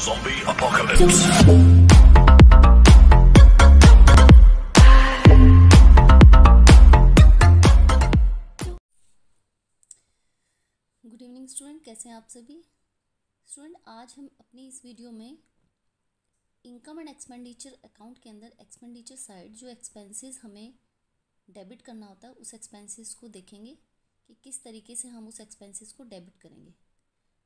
Zombie apocalypse. Good evening student, कैसे हैं आप सभी स्टूडेंट। आज हम अपनी इस वीडियो में इनकम एंड एक्सपेंडिचर अकाउंट के अंदर एक्सपेंडिचर साइड जो एक्सपेंसेस हमें डेबिट करना होता है उस एक्सपेंसेस को देखेंगे कि किस तरीके से हम उस एक्सपेंसेस को डेबिट करेंगे।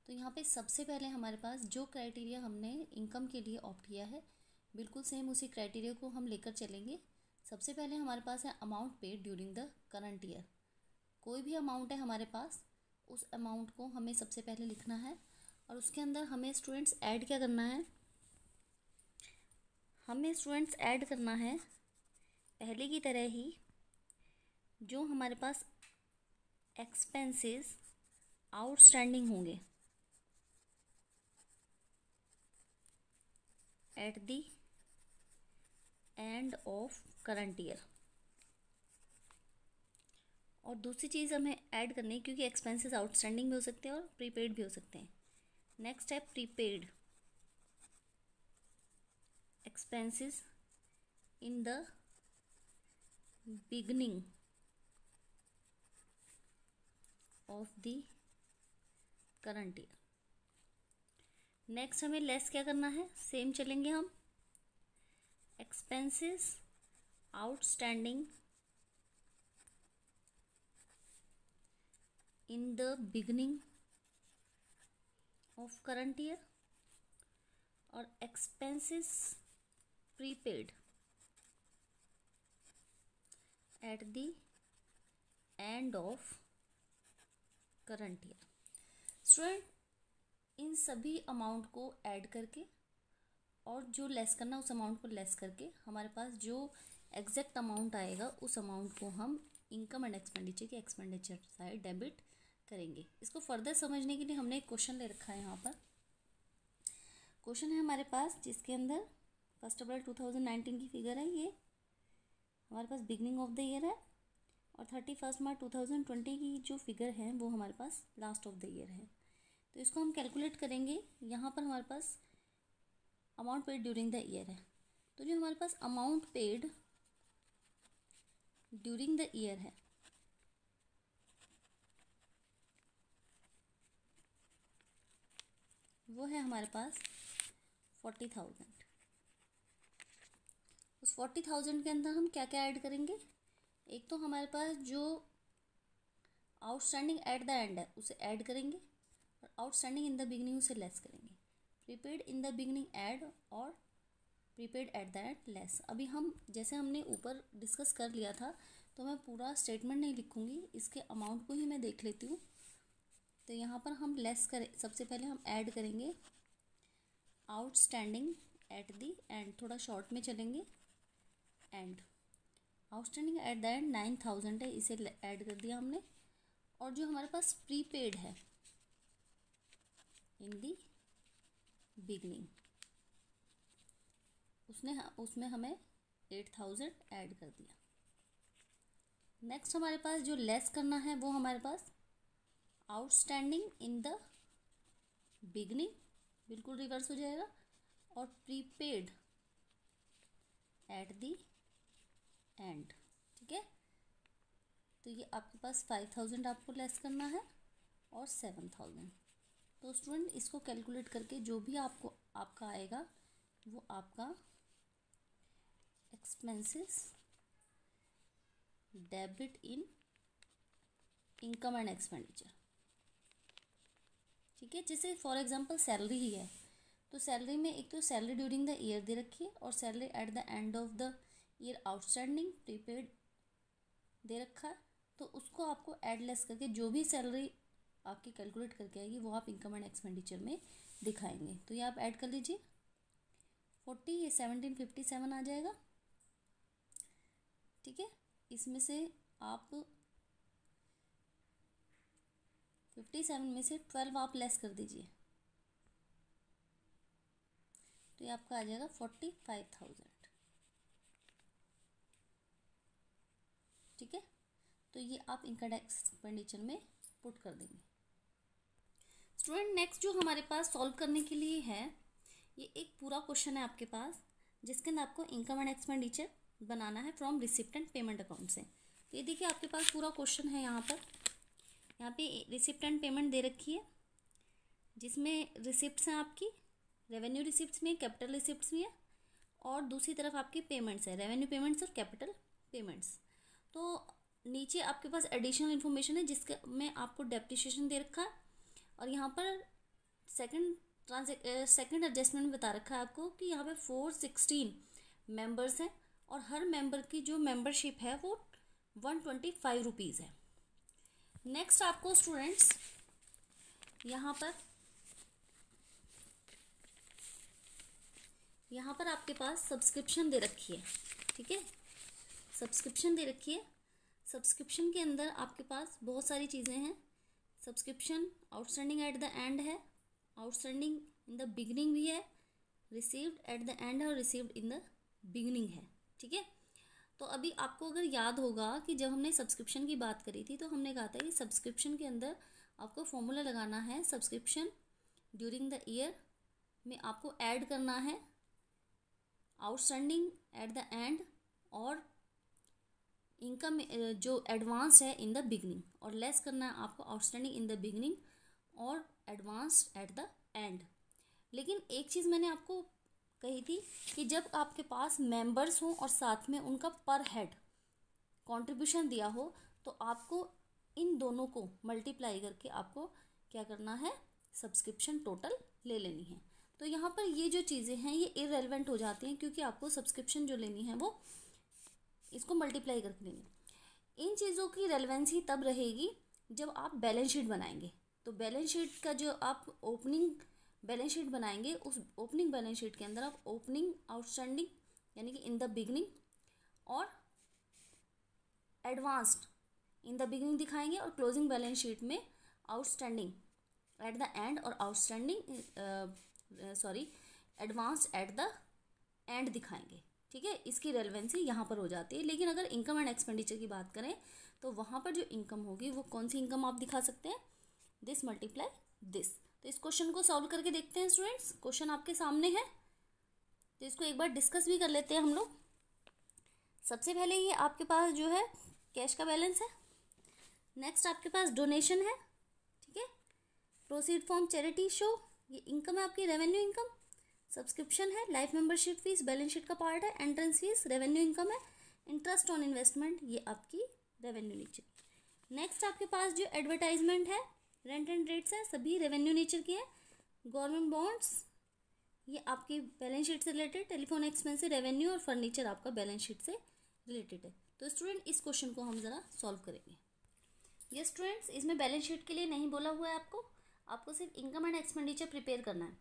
तो यहाँ पे सबसे पहले हमारे पास जो क्राइटेरिया हमने इनकम के लिए ऑप्ट किया है बिल्कुल सेम उसी क्राइटेरिया को हम लेकर चलेंगे। सबसे पहले हमारे पास है amount paid during the current year. कोई भी अमाउंट है हमारे पास, उस अमाउंट को हमें सबसे पहले लिखना है और उसके अंदर हमें स्टूडेंट्स ऐड क्या करना है, हमें स्टूडेंट्स ऐड करना है पहले की तरह ही जो हमारे पास एक्सपेंसेस आउटस्टैंडिंग होंगे eight the end of current year. और दूसरी चीज़ हमें ऐड करनी है क्योंकि एक्सपेंसेस आउटस्टैंडिंग भी हो सकते हैं और प्रीपेड भी हो सकते हैं। नेक्स्ट है prepaid expenses in the beginning of the current year. Next हमें लेस क्या करना है, सेम चलेंगे हम, expenses outstanding in the beginning of current year और expenses prepaid at the end of current year. Student इन सभी अमाउंट को ऐड करके और जो लेस करना उस अमाउंट को लेस करके हमारे पास जो एग्जैक्ट अमाउंट आएगा उस अमाउंट को हम इनकम एंड एक्सपेंडिचर की एक्सपेंडिचर साइड डेबिट करेंगे। इसको फर्दर समझने के लिए हमने एक क्वेश्चन ले रखा है। यहाँ पर क्वेश्चन है हमारे पास जिसके अंदर 1 अप्रैल 2019 की फिगर है, ये हमारे पास बिगनिंग ऑफ द ईयर है और 31 मार्च 2020 की जो फिगर है वो हमारे पास लास्ट ऑफ द ईयर है। तो इसको हम कैलकुलेट करेंगे। यहाँ पर हमारे पास amount paid during the year है, तो जो हमारे पास amount paid during the year है वो है हमारे पास 40,000। उस 40,000 के अंदर हम क्या क्या ऐड करेंगे, एक तो हमारे पास जो आउटस्टैंडिंग एट द एंड है उसे ऐड करेंगे और आउटस्टैंडिंग इन द बिगनिंग उसे लेस करेंगे। Prepaid in the beginning add और prepaid at the end less. अभी हम जैसे हमने ऊपर डिस्कस कर लिया था तो मैं पूरा स्टेटमेंट नहीं लिखूंगी, इसके अमाउंट को ही मैं देख लेती हूँ। तो यहाँ पर हम लेस करें, सबसे पहले हम ऐड करेंगे आउटस्टैंडिंग एट द एंड, थोड़ा शॉर्ट में चलेंगे and. Outstanding at the and 9,000 है, इसे ऐड कर दिया हमने। और जो हमारे पास प्रीपेड है इन दी बिगनिंग उसमें हमें 8,000 ऐड कर दिया। नेक्स्ट हमारे पास जो लेस करना है वो हमारे पास आउटस्टैंडिंग इन द बिगनिंग, बिल्कुल रिवर्स हो जाएगा, और प्रीपेड एट द एंड। ठीक है, तो ये आपके पास 5,000 आपको लेस करना है और 7,000। तो स्टूडेंट इसको कैलकुलेट करके जो भी आपका आएगा वो आपका expenses debit in income and expenditure. ठीक है, जैसे फॉर एग्जांपल सैलरी ही है तो सैलरी में एक तो सैलरी ड्यूरिंग द ईयर दे रखी है और salary at the end of the year outstanding prepaid दे रखा है। तो उसको आपको ऐड लेस करके जो भी सैलरी आपकी कैलकुलेट करके आएगी वो आप इनकम एंड एक्सपेंडिचर में दिखाएंगे। तो ये आप ऐड कर लीजिए 40, ये 1757 आ जाएगा। ठीक है, इसमें से आप 57 में से 12 आप लेस कर दीजिए तो ये आपका आ जाएगा 45,000। ठीक है, तो ये आप इनकम एक्सपेंडिचर में पुट कर देंगे। स्टूडेंट नेक्स्ट जो हमारे पास सॉल्व करने के लिए है ये एक पूरा क्वेश्चन है आपके पास जिसके अंदर आपको इनकम एंड एक्सपेंडिचर बनाना है from receipt and payment account से। तो ये देखिए आपके पास पूरा क्वेश्चन है। यहाँ पे रिसिप्ट एंड पेमेंट दे रखी है जिसमें रिसिप्ट्स हैं आपकी, रेवेन्यू रिसिप्ट्स में, कैपिटल रिसिप्ट्स भी है, और दूसरी तरफ आपकी पेमेंट्स है, रेवेन्यू पेमेंट्स और कैपिटल पेमेंट्स। तो नीचे आपके पास एडिशनल इन्फॉर्मेशन है जिसके में आपको डेप्रिसिएशन दे रखा है, और यहाँ पर सेकंड एडजस्टमेंट बता रखा है आपको कि यहाँ पे 416 मेंबर्स हैं और हर मेंबर की जो मेंबरशिप है वो 125 रुपीज़ है। नेक्स्ट आपको स्टूडेंट्स यहाँ पर आपके पास सब्सक्रिप्शन दे रखी है, ठीक है, सब्सक्रिप्शन दे रखी है। सब्सक्रिप्शन के अंदर आपके पास बहुत सारी चीज़ें हैं। Subscription outstanding at the and है, आउटस्टैंडिंग इन द बिगिनिंग भी है, रिसीव्ड एट द एंड और रिसीव्ड इन द बिगिनिंग है, ठीक है। तो अभी आपको अगर याद होगा कि जब हमने सब्सक्रिप्शन की बात करी थी तो हमने कहा था कि सब्सक्रिप्शन के अंदर आपको फॉर्मूला लगाना है। सब्सक्रिप्शन ड्यूरिंग द ईयर में आपको ऐड करना है आउटस्टैंडिंग एट द एंड और इनकम जो एडवांस है इन द बिगनिंग, और लेस करना है आपको आउटस्टैंडिंग इन द बिगनिंग और एडवांस एट द एंड। लेकिन एक चीज़ मैंने आपको कही थी कि जब आपके पास मेंबर्स हों और साथ में उनका पर हेड कंट्रीब्यूशन दिया हो तो आपको इन दोनों को मल्टीप्लाई करके आपको क्या करना है, सब्सक्रिप्शन टोटल ले लेनी है। तो यहाँ पर ये जो चीज़ें हैं ये इररेलेवेंट हो जाती हैं क्योंकि आपको सब्सक्रिप्शन जो लेनी है वो इसको मल्टीप्लाई करके लेनी है। इन चीज़ों की रेलेवेंसी तब रहेगी जब आप बैलेंस शीट बनाएंगे। तो बैलेंस शीट का जो आप ओपनिंग बैलेंस शीट बनाएंगे उस ओपनिंग बैलेंस शीट के अंदर आप ओपनिंग आउटस्टैंडिंग यानी कि इन द बिगनिंग और एडवांस्ड इन द बिगनिंग दिखाएंगे और क्लोजिंग बैलेंस शीट में आउटस्टैंडिंग एट द एंड और outstanding advanced eight the and दिखाएंगे, ठीक है। इसकी रेलेवेंसी यहाँ पर हो जाती है। लेकिन अगर इनकम एंड एक्सपेंडिचर की बात करें तो वहाँ पर जो इनकम होगी वो कौन सी इनकम आप दिखा सकते हैं, दिस मल्टीप्लाई दिस। तो इस क्वेश्चन को सॉल्व करके देखते हैं स्टूडेंट्स। क्वेश्चन आपके सामने है तो इसको एक बार डिस्कस भी कर लेते हैं हम लोग। सबसे पहले ये आपके पास जो है कैश का बैलेंस है। नेक्स्ट आपके पास डोनेशन है, ठीक है, प्रोसीड फ्रॉम चैरिटी शो, ये इनकम है आपकी, रेवेन्यू इनकम। सब्सक्रिप्शन है, life membership fees balance sheet का पार्ट है, एंट्रेंस फीस रेवेन्यू इनकम है, इंटरेस्ट ऑन इन्वेस्टमेंट ये आपकी रेवेन्यू नेचर। नेक्स्ट आपके पास जो एडवर्टाइजमेंट है, रेंट एंड रेट्स है, सभी रेवेन्यू नेचर के हैं। गवर्नमेंट बॉन्ड्स ये आपकी बैलेंस शीट से रिलेटेड, टेलीफोन एक्सपेंस रेवेन्यू और फर्नीचर आपका बैलेंस शीट से रिलेटेड है। तो स्टूडेंट इस क्वेश्चन को हम ज़रा सॉल्व करेंगे। ये स्टूडेंट्स इसमें बैलेंस शीट के लिए नहीं बोला हुआ है आपको सिर्फ इनकम एंड एक्सपेंडिचर प्रिपेयर करना है।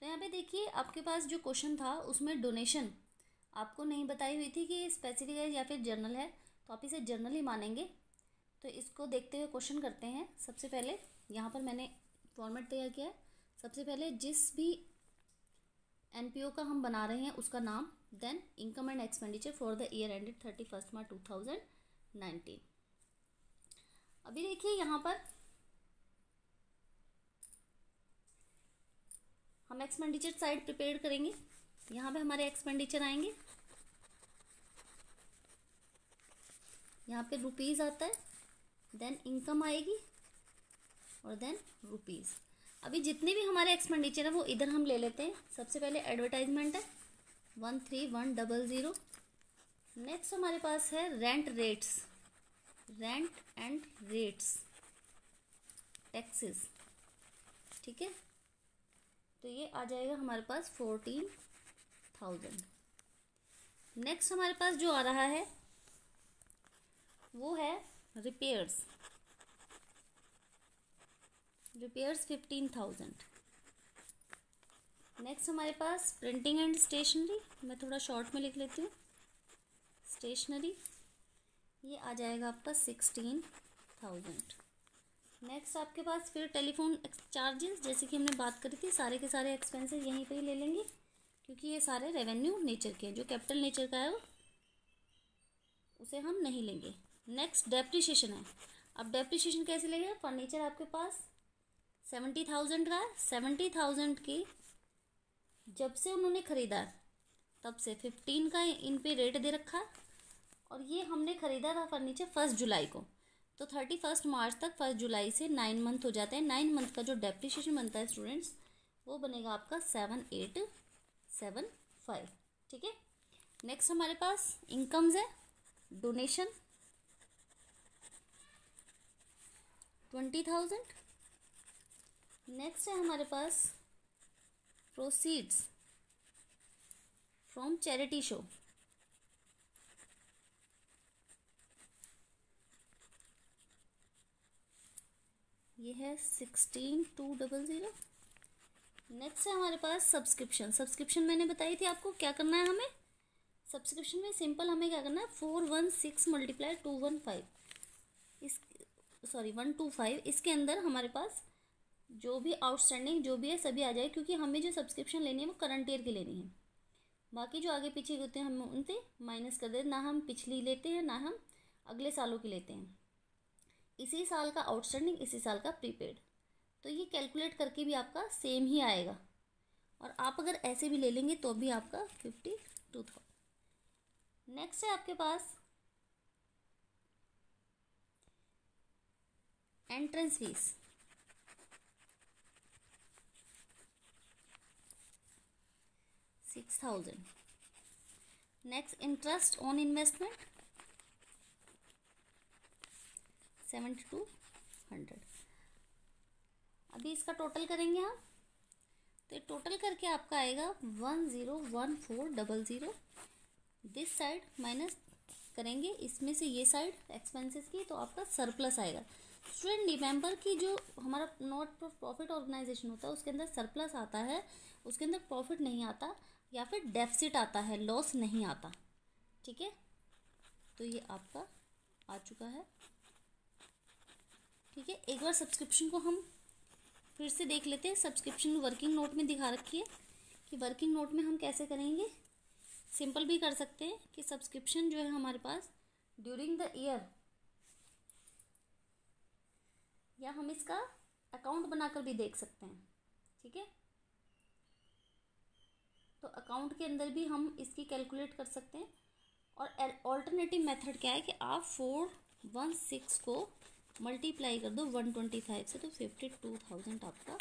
तो यहाँ पे देखिए आपके पास जो क्वेश्चन था उसमें डोनेशन आपको नहीं बताई हुई थी कि स्पेसिफिक है या फिर जर्नल है, तो आप इसे जर्नल ही मानेंगे। तो इसको देखते हुए क्वेश्चन करते हैं। सबसे पहले यहाँ पर मैंने फॉर्मेट तैयार किया है। सबसे पहले जिस भी एनपीओ का हम बना रहे हैं उसका नाम, then income and expenditure for the year ended 31 March 2019। अभी देखिए यहाँ पर हम एक्सपेंडिचर साइड प्रिपेयर करेंगे। यहाँ पे हमारे एक्सपेंडिचर आएंगे, यहाँ पे रुपीज़ आता है, देन इनकम आएगी और देन रुपीज़। अभी जितने भी हमारे एक्सपेंडिचर है वो इधर हम ले लेते हैं। सबसे पहले एडवर्टाइजमेंट है 13100। नेक्स्ट हमारे पास है rent rates, rent and rates, taxes, ठीक है। तो ये आ जाएगा हमारे पास 14,000। नेक्स्ट हमारे पास जो आ रहा है वो है रिपेयर्स 15,000। नेक्स्ट हमारे पास प्रिंटिंग एंड स्टेशनरी, मैं थोड़ा शॉर्ट में लिख लेती हूँ, स्टेशनरी ये आ जाएगा आपका 16,000। नेक्स्ट आपके पास फिर टेलीफोन चार्जेस, जैसे कि हमने बात करी थी, सारे के सारे एक्सपेंसेस यहीं पे ही ले लेंगे क्योंकि ये सारे रेवेन्यू नेचर के हैं। जो कैपिटल नेचर का है उसे हम नहीं लेंगे। नेक्स्ट डेप्रिसिएशन है। अब डेप्रिसिएशन कैसे लेंगे, फर्नीचर आपके पास 70,000 का है, 70,000 की जब से उन्होंने ख़रीदा तब से 15 का इन पे रेट दे रखा, और ये हमने ख़रीदा था फर्नीचर 1 जुलाई को, तो 31 मार्च तक 1 जुलाई से 9 मंथ हो जाते हैं। 9 मंथ का जो डेप्रिसिएशन बनता है स्टूडेंट्स, वो बनेगा आपका 7875। ठीक है। नेक्स्ट हमारे पास इनकम्स है। डोनेशन 20,000। नेक्स्ट है हमारे पास प्रोसीड्स फ्रॉम चैरिटी शो, ये है 16,200। नेक्स्ट है हमारे पास सब्सक्रिप्शन। सब्सक्रिप्शन मैंने बताई थी आपको क्या करना है हमें। सब्सक्रिप्शन में सिंपल हमें क्या करना है, 416 मल्टीप्लाई 215, इस 125, इसके अंदर हमारे पास जो भी आउटस्टैंडिंग जो भी है सभी आ जाए, क्योंकि हमें जो सब्सक्रिप्शन लेनी है वो करंट ईयर की लेनी है। बाकी जो आगे पीछे होते हैं हम उनसे माइनस कर देते, ना हम पिछली लेते हैं ना हम अगले सालों की लेते हैं। इसी साल का आउटस्टैंडिंग, इसी साल का प्रीपेड, तो ये कैलकुलेट करके भी आपका सेम ही आएगा। और आप अगर ऐसे भी ले लेंगे तो भी आपका 52,000। नेक्स्ट है आपके पास entrance fees, $6,000। Next interest on investment 7,200। अभी इसका टोटल करेंगे हम, तो टोटल करके आपका आएगा 101400। दिस साइड माइनस करेंगे, इसमें से ये साइड एक्सपेंसेस की, तो आपका सरप्लस आएगा। स्टूडेंट रिमेंबर कि जो हमारा नॉट प्रॉफिट ऑर्गेनाइजेशन होता है उसके अंदर सरप्लस आता है, उसके अंदर प्रॉफिट नहीं आता, या फिर डेफिसिट आता है, लॉस नहीं आता। ठीक है, तो ये आपका आ चुका है। ठीक है, एक बार सब्सक्रिप्शन को हम फिर से देख लेते हैं। सब्सक्रिप्शन वर्किंग नोट में दिखा रखी है कि वर्किंग नोट में हम कैसे करेंगे। सिंपल भी कर सकते हैं कि सब्सक्रिप्शन जो है हमारे पास ड्यूरिंग द ईयर, या हम इसका अकाउंट बनाकर भी देख सकते हैं। ठीक है, तो अकाउंट के अंदर भी हम इसकी कैलकुलेट कर सकते हैं। और ऑल्टरनेटिव मेथड क्या है कि आप 416 को मल्टीप्लाई कर दो 125 से, तो 52,000 आपका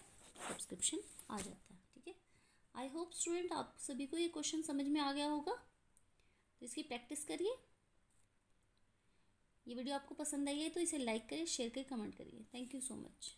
सब्सक्रिप्शन आ जाता है। ठीक है, आई होप स्टूडेंट आप सभी को ये क्वेश्चन समझ में आ गया होगा, तो इसकी प्रैक्टिस करिए। ये वीडियो आपको पसंद आई है तो इसे लाइक करिए, शेयर करिए, कमेंट करिए। Thank you so much.